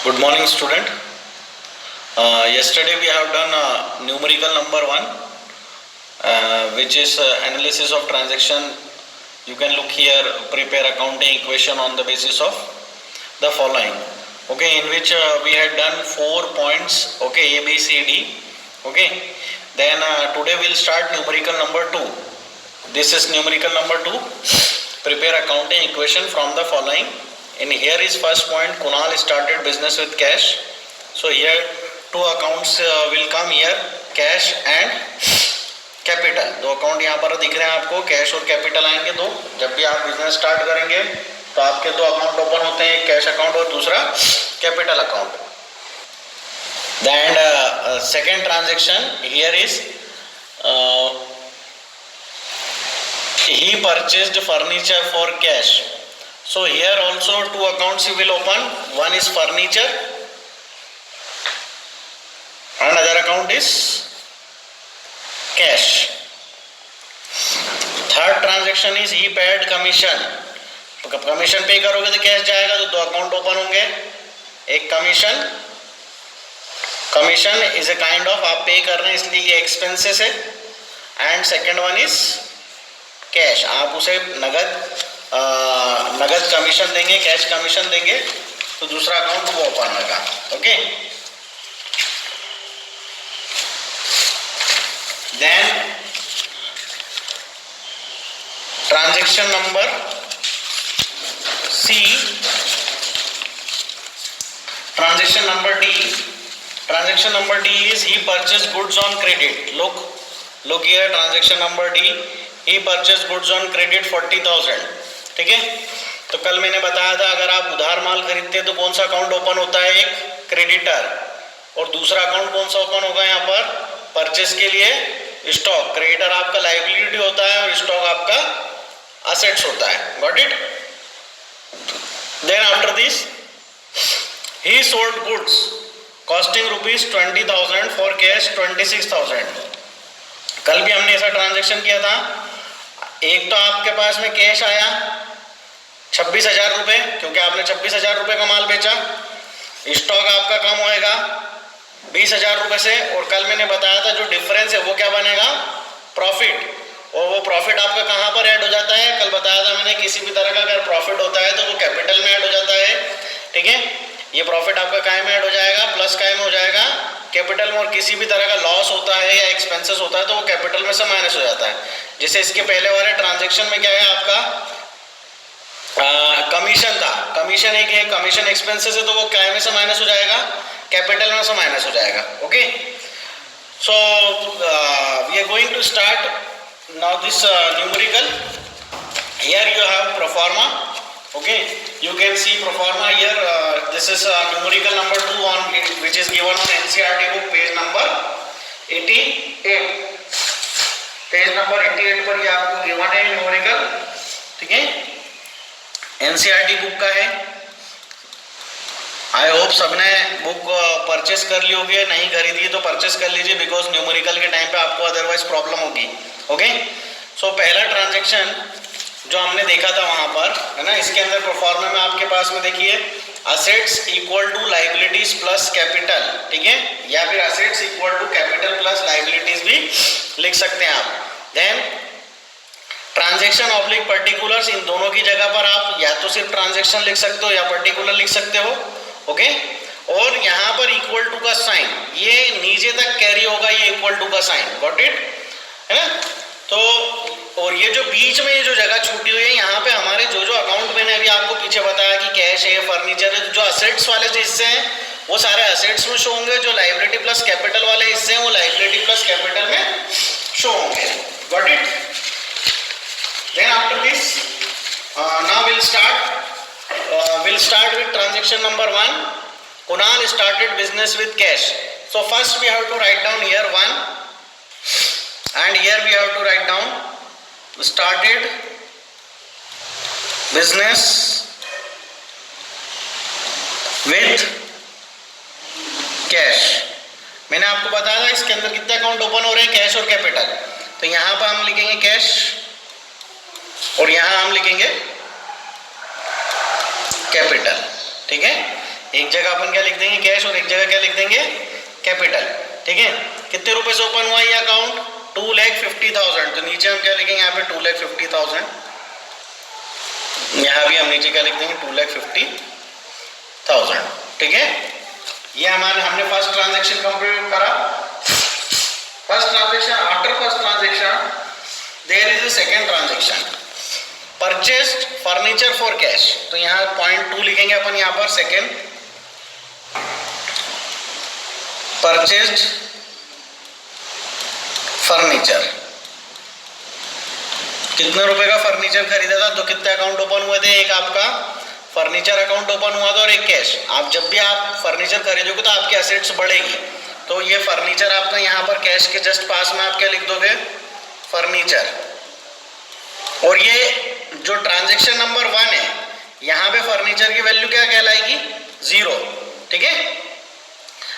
Good morning, student. Yesterday we have done numerical number 1, which is analysis of transaction. You can look here, prepare accounting equation on the basis of the following. Okay, in which we had done 4 points. Okay, A, B, C, D. Okay, then today we'll start numerical number 2. This is numerical number 2. Prepare accounting equation from the following. In here is first point, Kunal started business with cash. So here two accounts will come here, cash and capital. दो account यहाँ पर दिख रहे हैं आपको, cash और capital आएंगे दो. जब भी आप बिजनेस स्टार्ट करेंगे तो आपके दो अकाउंट ओपन होते हैं, एक कैश अकाउंट और दूसरा capital account. Then second transaction here is he purchased furniture for cash. So here also two accounts you will open. One is furniture, another account is cash. Third transaction is he paid commission. Commission पे करोगे तो cash जाएगा, तो दो account open होंगे. एक commission is a kind of आप पे कर रहे हैं इसलिए ये एक्सपेंसेस है. And second one is cash, आप उसे नगद कमीशन देंगे, कैश कमीशन देंगे, तो दूसरा अकाउंट वो ओपन होगा. Okay, then transaction number C, transaction number D. Transaction number D is he purchase goods on credit. Look here, transaction number D, he purchase goods on credit 40,000. ठीक है, तो कल मैंने बताया था अगर आप उधार माल खरीदते हैं तो कौन सा अकाउंट ओपन होता है, एक क्रेडिटर, और दूसरा अकाउंट कौन सा ओपन होगा यहाँ पर, परचेस के लिए स्टॉक. क्रेडिटर आपका लायबिलिटी होता है और स्टॉक आपका असेट्स होता है. Got it? Then after this he sold goods costing ₹20,000 for cash 26,000. कल भी हमने ऐसा ट्रांजेक्शन किया था. एक तो आपके पास में कैश आया 26,000 रुपये, क्योंकि आपने 26,000 रुपये का माल बेचा. स्टॉक आपका कम होएगा 20,000 रुपये से, और कल मैंने बताया था जो डिफरेंस है वो क्या बनेगा, प्रॉफिट. और वो प्रॉफिट आपका कहाँ पर ऐड हो जाता है, कल बताया था मैंने, किसी भी तरह का अगर प्रॉफिट होता है तो वो कैपिटल में ऐड हो जाता है. ठीक है, ये प्रॉफिट आपका काय में ऐड हो जाएगा, प्लस काय में हो जाएगा कैपिटल में. और किसी भी तरह का लॉस होता है या एक्सपेंसेस होता है तो वो कैपिटल में से माइनस हो जाता है. जैसे इसके पहले वाले ट्रांजैक्शन में क्या है आपका कमीशन था, कमीशन एक है, कमीशन एक्सपेंसेस है, तो वो काय में से माइनस हो जाएगा, कैपिटल में से माइनस हो जाएगा. Okay, so we are going to start now this numerical. Here you have proforma. Okay, you can see proforma here. This is numerical number 2 on which is given on NCERT book page number 88. Page number 88 पर ये आपको given है numerical. ठीक है, NCERT book का है. I hope सबने book purchase कर ली होगी, नहीं खरीदी तो परचेस कर लीजिए, बिकॉज न्यूमेरिकल के टाइम पे आपको अदरवाइज प्रॉब्लम होगी. ओके, सो पहला ट्रांजैक्शन जो हमने देखा था वहां पर है ना, इसके अंदर प्रोफॉर्मा में आपके पास में देखिए assets equal to liabilities plus capital. ठीक है, या फिर assets equal to capital plus liabilities भी लिख सकते हैं आप. देन ट्रांजैक्शन ऑब्लिक पर्टिकुलर्स, इन दोनों की जगह पर आप या तो सिर्फ ट्रांजैक्शन लिख सकते हो या पर्टिकुलर लिख सकते हो. ओके, और यहाँ पर इक्वल टू का साइन ये नीचे तक कैरी होगा, ये इक्वल टू का साइन. Got it? है ना, तो और ये जो बीच में ये जो जगह छूटी हुई है यहाँ पे हमारे जो अकाउंट मैंने अभी आपको पीछे बताया कि कैश है, फर्नीचर है, जो असेट्स वाले जो हिस्से हैं वो सारे असेट्स में शो होंगे, जो लायबिलिटी प्लस कैपिटल वाले हिस्से हैं वो लायबिलिटी प्लस कैपिटल में शो होंगे. Got it? Then after this now will start with transaction number 1. Kunal started business with cash. So first we have to write down here 1, and here we have to write down started business with cash. मैंने आपको बताया था इसके अंदर कितने account open हो रहे हैं, कैश और कैपिटल. तो यहाँ पर हम लिखेंगे कैश और यहाँ हम लिखेंगे कैपिटल. ठीक है, एक जगह अपन क्या लिख देंगे कैश और एक जगह क्या लिख देंगे कैपिटल। ठीक है, कितने रुपए से ओपन हुआ ये अकाउंट 2,50,000, तो नीचे हम क्या लिखेंगे यहाँ पे 2,50,000, यहाँ भी हम नीचे क्या लिख देंगे 2,50,000। ठीक है, ये हमने फर्स्ट ट्रांजेक्शन कंप्लीट करा। First transaction, after first transaction there is a second transaction, purchased furniture for cash. तो यहाँ .2 लिखेंगे अपन यहाँ पर, सेकंड परचेस्ड फर्नीचर, कितने रुपए का फर्नीचर खरीदा था, तो कितने अकाउंट ओपन हुए थे, एक आपका फर्नीचर अकाउंट ओपन हुआ था और एक कैश। आप जब भी आप फर्नीचर खरीदोगे तो आपकी असेट्स बढ़ेगी, तो ये फर्नीचर आपका यहाँ पर कैश के जस्ट पास में आप क्या लिख दोगे फर्नीचर। और ये जो ट्रांजेक्शन नंबर 1 है यहाँ पे फर्नीचर की वैल्यू क्या कहलाएगी 0। ठीक है,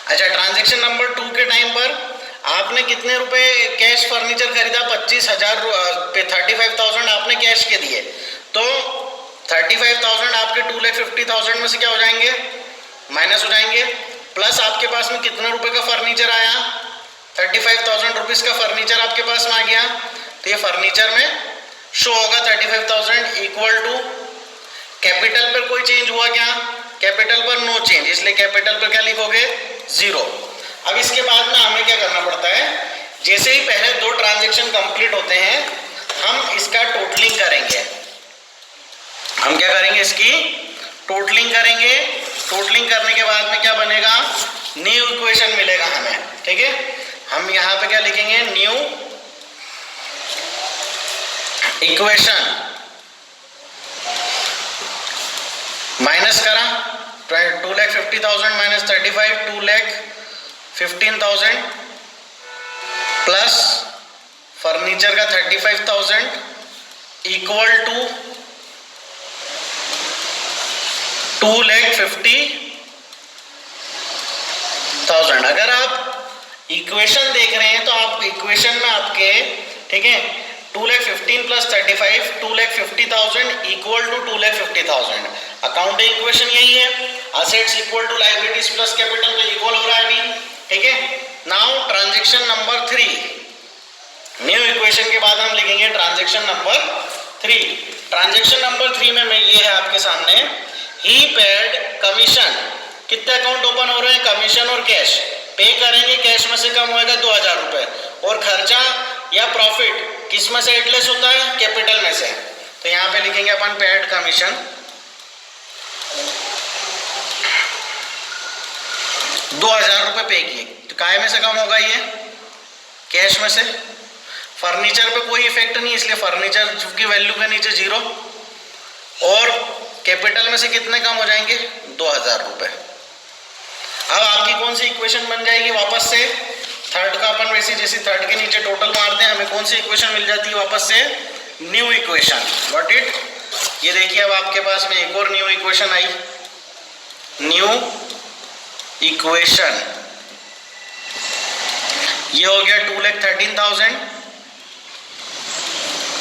अच्छा ट्रांजेक्शन नंबर 2 के टाइम पर आपने कितने रुपए कैश फर्नीचर खरीदा 35,000 आपने कैश के दिए, तो 35,000 आपके 2,50,000 में से क्या हो जाएंगे माइनस हो जाएंगे, प्लस आपके पास में कितने रुपए का फर्नीचर आया 35,000 रुपीज का फर्नीचर आपके पास में आ गया, तो ये फर्नीचर में शो होगा 35,000 इक्वल टू कैपिटल पर कोई चेंज हुआ क्या, कैपिटल पर नो चेंज, इसलिए कैपिटल पर क्या लिखोगे 0। अब इसके बाद में हमें क्या करना पड़ता है, जैसे ही पहले 2 ट्रांजेक्शन कंप्लीट होते हैं हम इसका टोटलिंग करेंगे। हम क्या करेंगे, इसकी टोटलिंग करेंगे। टोटलिंग करने के बाद में क्या बनेगा, न्यू इक्वेशन मिलेगा हमें। ठीक है, हम यहाँ पे क्या लिखेंगे न्यू इक्वेशन, माइनस करा 2,50,000 माइनस 35, 2,15,000 प्लस फर्नीचर का 35,000 इक्वल टू 2,50,000। अगर आप इक्वेशन देख रहे हैं तो आप इक्वेशन में आपके, ठीक है, 2,15,000 plus 35, 2,50,000 equal to 2,50,000। Accounting equation यही है, assets equal to liabilities plus capital का इक्वल हो रहा है अभी। ठीक है, now transaction number 3, new equation के बाद हम लिखेंगे ट्रांजेक्शन नंबर 3। ट्रांजेक्शन नंबर 3 में ये है आपके सामने, ही पेड कमीशन, कितने अकाउंट ओपन हो रहे हैं कमीशन और कैश, पे करेंगे कैश में से कम होएगा 2,000 रुपए, और खर्चा या प्रॉफिट किस में से एडलेस होता है कैपिटल में से, तो यहाँ पे लिखेंगे अपन पेड कमीशन 2,000 रुपए पे किए, तो काय में से कम होगा ये कैश में से। फर्नीचर पे कोई इफेक्ट नहीं, इसलिए फर्नीचर की वैल्यू के नीचे 0, और कैपिटल में से कितने कम हो जाएंगे 2,000 रुपए। अब आपकी कौन सी इक्वेशन बन जाएगी वापस से, थर्ड का अपन वैसे जैसे थर्ड के नीचे टोटल मारते हैं हमें कौन सी इक्वेशन मिल जाती है वापस से, न्यू इक्वेशन। गॉट इट, ये देखिए अब आपके पास में एक और न्यू इक्वेशन आई, न्यू इक्वेशन, ये हो गया 2,13,000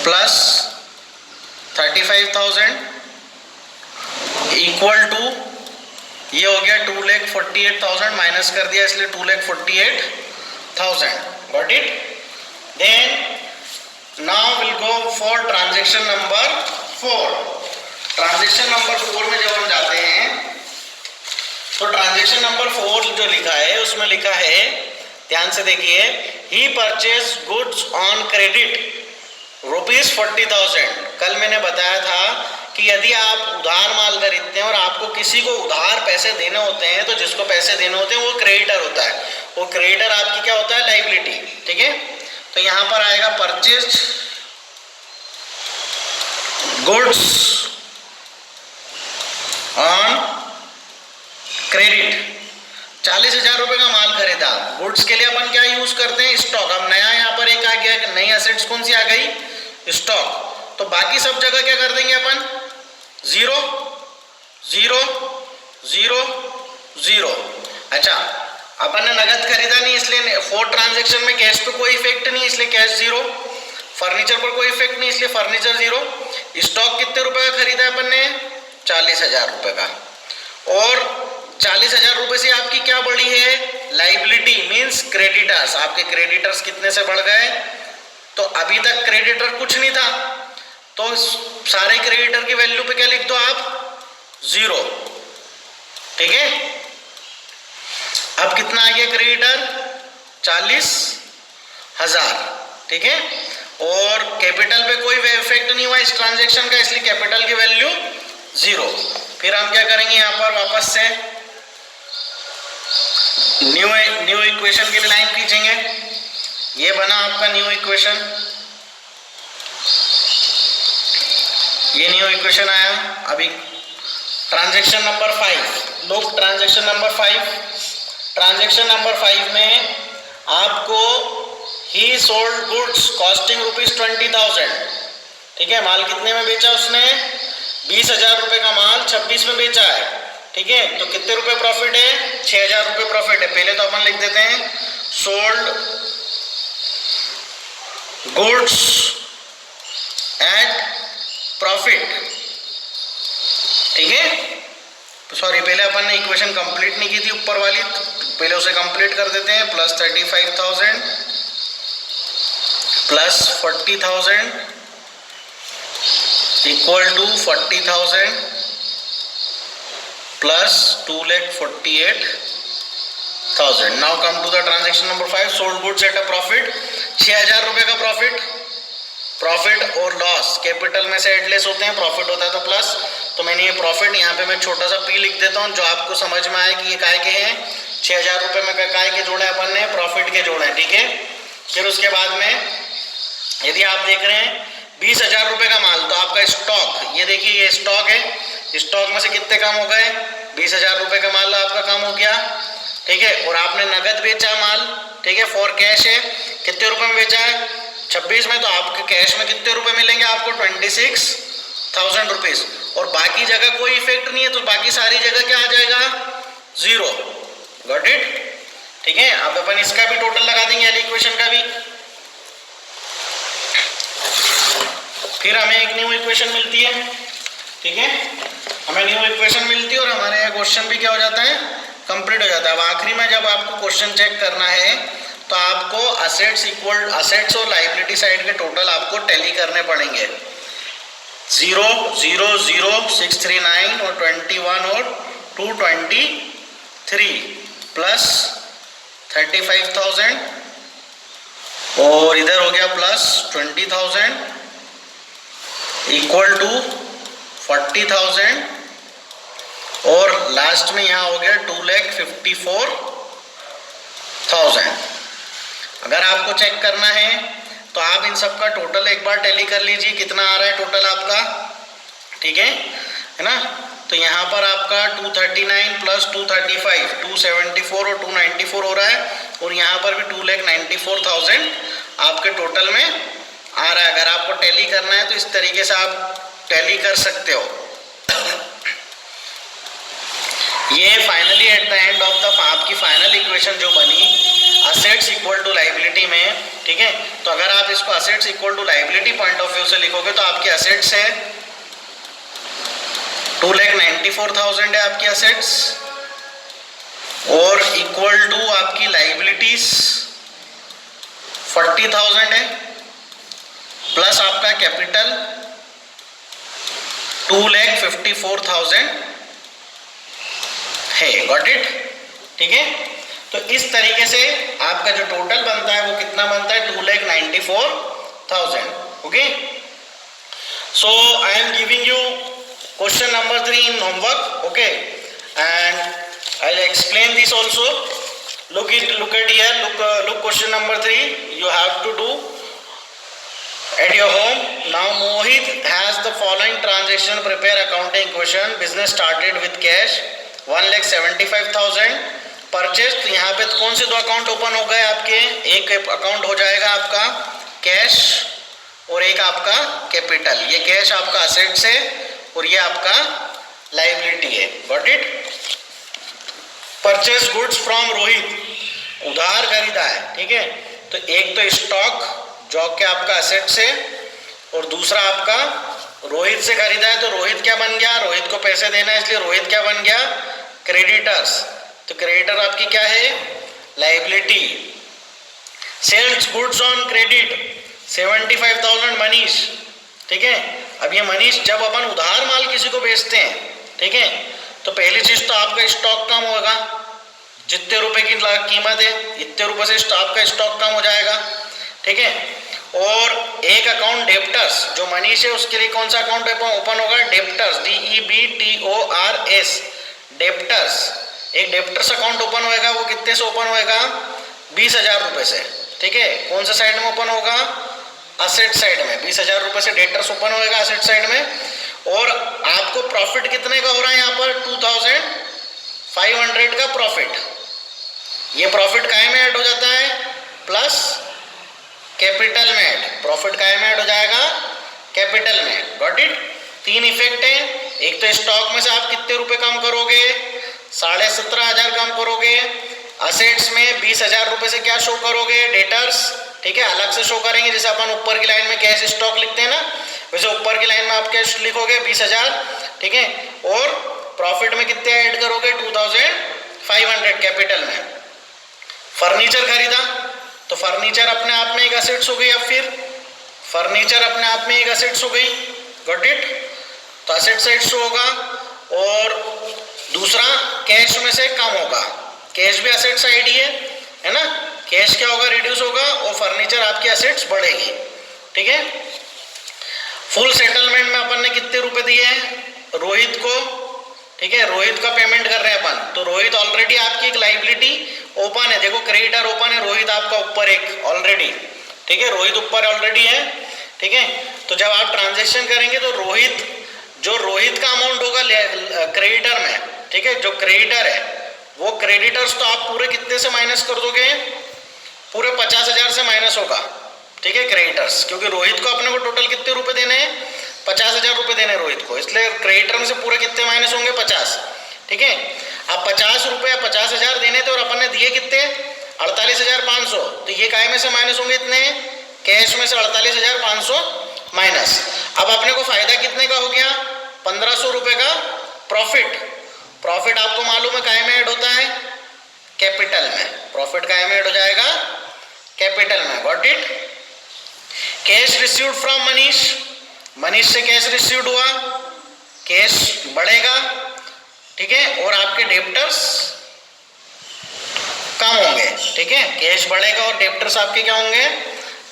प्लस 35,000 इक्वल टू, ये हो गया 2,48,000 माइनस कर दिया इसलिए 2,48,000। Got it, then now will go for transaction number 4। Transaction number 4 में जब हम जाते हैं तो ट्रांजेक्शन नंबर 4 जो लिखा है उसमें लिखा है, ध्यान से देखिए, ही परचेज गुड्स ऑन क्रेडिट ₹40,000। कल मैंने बताया था कि यदि आप उधार माल खरीदते हैं और आपको किसी को उधार पैसे देने होते हैं तो जिसको पैसे देने होते हैं वो क्रेडिटर होता है, वो क्रेडिटर आपकी क्या होता है लायबिलिटी। ठीक है, तो यहां पर आएगा परचेज गुड्स ऑन क्रेडिट, 40,000 रुपए का माल खरीदा। गुड्स के लिए अपन क्या यूज करते हैं स्टॉक। अब नया यहाँ पर एक आ गया, नई एसेट्स कौन सी आ गई स्टॉक, तो बाकी सब जगह क्या कर देंगे अपन 0 0 0 0। अच्छा अपन ने नगद खरीदा नहीं इसलिए 4 ट्रांजेक्शन में कैश पे कोई इफेक्ट नहीं इसलिए कैश 0, फर्नीचर पर कोई इफेक्ट नहीं इसलिए फर्नीचर 0। स्टॉक कितने रुपए का खरीदा है अपन ने 40,000 रुपए का, और 40,000 रुपए से आपकी क्या बढ़ी है? Liability means creditors. आपके क्रेडिटर्स कितने से बढ़ गए? तो अभी तक क्रेडिटर कुछ नहीं था, तो सारे क्रेडिटर की वैल्यू पे क्या लिख दो आप? 0। ठीक है, अब कितना आ गया क्रेडिटर? 40,000। ठीक है, और कैपिटल पे कोई इफेक्ट नहीं हुआ इस ट्रांजैक्शन का, इसलिए कैपिटल की वैल्यू 0। फिर हम क्या करेंगे यहाँ पर वापस से न्यू इक्वेशन के लिए लाइन खींचेंगे। ये बना आपका न्यू इक्वेशन, ये न्यू इक्वेशन आया। अभी ट्रांजैक्शन नंबर 5, लोग ट्रांजैक्शन नंबर 5 में आपको ही सोल्ड गुड्स कॉस्टिंग ₹20,000। ठीक है, माल कितने में बेचा उसने? 20,000 रुपए का माल 26 में बेचा है। ठीक है, तो कितने रुपए प्रॉफिट है? 6,000 रुपए प्रॉफिट है। पहले तो अपन लिख देते हैं सोल्ड गुड्स एट प्रॉफिट। ठीक है, तो सॉरी, पहले अपन ने इक्वेशन कंप्लीट नहीं की थी ऊपर वाली, तो पहले उसे कंप्लीट कर देते हैं। Plus 35,000 plus 40,000 equal to 40,000 plus 2,48,000। Now come to the transaction number 5, sold goods at a profit. 6,000 रुपए का प्रॉफिट और लॉस कैपिटल में से एडलेस होते हैं, प्रॉफिट होता है तो प्लस। तो मैंने ये प्रॉफिट यहाँ पे मैं छोटा सा पी लिख देता हूँ, जो आपको समझ में आए कि ये काय के हैं। 6,000 रुपए में काय के जोड़े अपन ने? प्रॉफिट के जोड़े। ठीक है, फिर उसके बाद में यदि आप देख रहे हैं 20,000 रुपए का माल, तो आपका स्टॉक, ये देखिए ये स्टॉक है, स्टॉक में से कितने कम हो गए? 20,000 रुपए का माल आपका कम हो गया। ठीक है, और आपने नगद बेचा माल। ठीक है, फॉर कैश है, कितने रुपए में बेचा है? 26 में, तो आपके कैश में कितने रुपए मिलेंगे आपको? 26,000 रुपीज। और बाकी जगह कोई इफेक्ट नहीं है, तो बाकी सारी जगह क्या आ जाएगा? 0। Got it? ठीक है, अब अपन इसका भी टोटल लगा देंगे, वाली इक्वेशन का भी। फिर हमें एक न्यू इक्वेशन मिलती है। ठीक है, हमें न्यू इक्वेशन मिलती है और हमारे यहाँ क्वेश्चन भी क्या हो जाता है? कंप्लीट हो जाता है। अब आखिरी में जब आपको क्वेश्चन चेक करना है, तो आपको असेट्स और लाइबिलिटी साइड के टोटल आपको टैली करने पड़ेंगे। 0, 0, 0, 639 और 21 और 223 प्लस 35,000 और इधर हो गया प्लस 20,000 इक्वल टू 40,000 और लास्ट में यहाँ हो गया 2,54,000। अगर आपको चेक करना है तो आप इन सब का टोटल एक बार टैली कर लीजिए, कितना आ रहा है टोटल आपका। ठीक है ना, तो यहाँ पर आपका 239 प्लस 235 274 और 294 हो रहा है, और यहाँ पर भी 2,94,000 आपके टोटल में आ रहा है। अगर आपको टैली करना है तो इस तरीके से आप टैली कर सकते हो। ये finally at the end of the आपकी फाइनल इक्वेशन जो बनी असेट्स इक्वल टू लाइबिलिटी में। ठीक है, तो अगर आप इसको assets equal to liability point of view से लिखोगे तो आपकी असेट्स है 2,94,000 है आपकी असेट्स, और इक्वल टू आपकी लाइबिलिटीज 40,000 है, प्लस आपका कैपिटल 2,54,000 है। Got it? ठीक है, तो इस तरीके से आपका जो टोटल बनता है वो कितना बनता है? 2,94,000। Okay, so I am giving you question number 3 in homework. Okay, and I'll explain this also. Look at here. Look question number 3. You have to do at your home. Now Mohit has the following transaction. Prepare accounting question. Business started with cash 1,75,000. Purchase, तो यहाँ पे कौन से दो account open हो गए आपके? एक अकाउंट हो जाएगा आपका कैश और एक आपका कैपिटल। ये कैश आपका असेट्स है और ये आपका लाइबिलिटी है। Got it? Purchase goods from Rohit, उधार खरीदा है। ठीक है, तो एक तो स्टॉक जो कि आपका असेट्स है और दूसरा आपका रोहित से खरीदा है। तो रोहित क्या बन गया? रोहित को पैसे देना है, इसलिए रोहित क्या बन गया? क्रेडिटर्स, तो क्रेडिटर आपकी क्या है, liability. Sales goods on credit 75,000 Manish, ठीक है। अब ये मनीष, जब अपन उधार माल किसी को बेचते हैं, ठीक है, तो पहली चीज तो आपका स्टॉक कम होगा, जितने रुपए की कीमत है इतने रुपए से आपका स्टॉक कम हो जाएगा, ठीक है। और एक अकाउंट डेप्टर्स, जो मनीष है उसके लिए कौन सा अकाउंट ओपन होगा, डेप्टर्स, DEBTORS, डेप्टर्स, एक डेप्टर्स अकाउंट ओपन होएगा। वो कितने से ओपन होएगा, 20,000 रुपए से, ठीक है। कौन सा साइड में ओपन होगा, असेट साइड में, 20,000 रुपए से डेप्टर्स ओपन होएगा असेट साइड में। और आपको प्रॉफिट कितने का हो रहा है यहाँ पर, 2,500 का प्रॉफिट। ये प्रॉफिट काय में ऐड हो जाता है, प्लस कैपिटल में ऐड, प्रॉफिट काय में ऐड हो जाएगा, कैपिटल में। Got it. तीन इफेक्ट है, एक तो स्टॉक में से आप कितने रुपए कम करोगे, 17,500 कम करोगे। असेट्स में 20,000 रुपए से क्या शो करोगे, डेटर्स, ठीक है, अलग से शो करेंगे। जैसे अपन ऊपर की लाइन में कैश स्टॉक लिखते हैं ना, वैसे ऊपर की लाइन में आप कैश लिखोगे 20,000, ठीक है। और प्रॉफिट में कितने ऐड करोगे, 2,500 कैपिटल में। फर्नीचर खरीदा तो फर्नीचर अपने आप में एक असेट्स हो गई। अब फिर फर्नीचर अपने आप में एक असेट्स हो गई। Got it. तो असेट साइड शो होगा। और दूसरा, कैश में से कम होगा, कैश भी असेट साइड ही है ना। कैश क्या होगा, रिड्यूस होगा, और फर्नीचर आपकी असेट्स बढ़ेगी, ठीक है। फुल सेटलमेंट में अपन ने कितने रुपए दिए हैं, रोहित को, ठीक है, रोहित का पेमेंट कर रहे हैं अपन। तो रोहित ऑलरेडी आपकी एक लाइबिलिटी ओपन है, देखो क्रेडिटर ओपन है, रोहित आपका ऊपर एक ऑलरेडी, ठीक है, रोहित ऊपर ऑलरेडी है, ठीक है। तो जब आप ट्रांजेक्शन करेंगे तो रोहित का अमाउंट होगा क्रेडिटर में, ठीक है, जो क्रेडिटर है वो क्रेडिटर्स तो आप पूरे कितने से माइनस कर दोगे, पूरे 50,000 से माइनस होगा, ठीक है, क्रेडिटर्स। क्योंकि रोहित को अपने को टोटल कितने रुपए देने हैं, 50,000 रुपए देने रोहित को, इसलिए क्रेडिटर में से पूरे कितने माइनस होंगे, 50, ठीक है। अब 50 रुपये 50,000 देने थे और अपन ने दिए कितने, 48,500। तो ये काय में से माइनस होंगे इतने, कैश में से 48,500 माइनस। अब अपने को फायदा कितने का हो गया, 1,500 रुपये का प्रॉफिट। प्रॉफिट आपको मालूम है काय में ऐड होता है, कैपिटल में। प्रॉफिट काय में ऐड हो जाएगा, कैपिटल में। Got it. Cash received from Manish, Manish से कैश रिसीव्ड हुआ, कैश बढ़ेगा, ठीक है। और आपके डेप्टर्स कम होंगे, ठीक है, कैश बढ़ेगा और डेप्टर्स आपके क्या होंगे,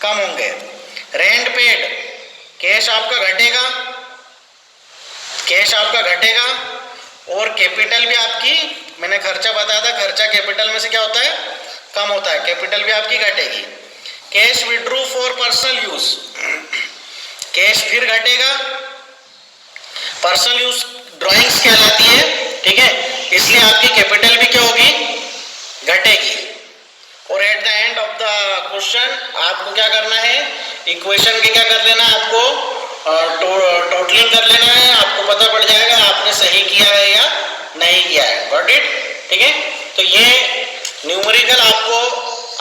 कम होंगे। रेंट पेड, कैश आपका घटेगा, कैश आपका घटेगा, और कैपिटल भी आपकी, मैंने खर्चा बताया था, खर्चा कैपिटल में से क्या होता है, कम होता है, कैपिटल भी आपकी घटेगी। Cash withdrew for personal use, cash फिर घटेगा, पर्सनल यूज ड्राइंग्स कहलाती है, ठीक है, इसलिए आपकी कैपिटल भी क्या होगी, घटेगी। और at the end of the question आपको क्या करना है, इक्वेशन के क्या कर लेना है, आपको टोटलिंग कर लेना है, आपको पता पड़ जाएगा आपने सही किया है या नहीं किया है। गॉट इट, ठीक है। तो ये न्यूमेरिकल आपको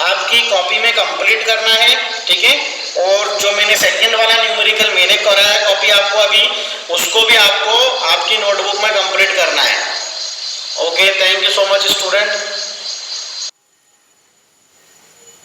आपकी कॉपी में कंप्लीट करना है, ठीक है। और जो मैंने सेकंड वाला न्यूमेरिकल मैंने कराया है कॉपी आपको अभी, उसको भी आपको आपकी नोटबुक में कंप्लीट करना है। Okay, thank you so much student.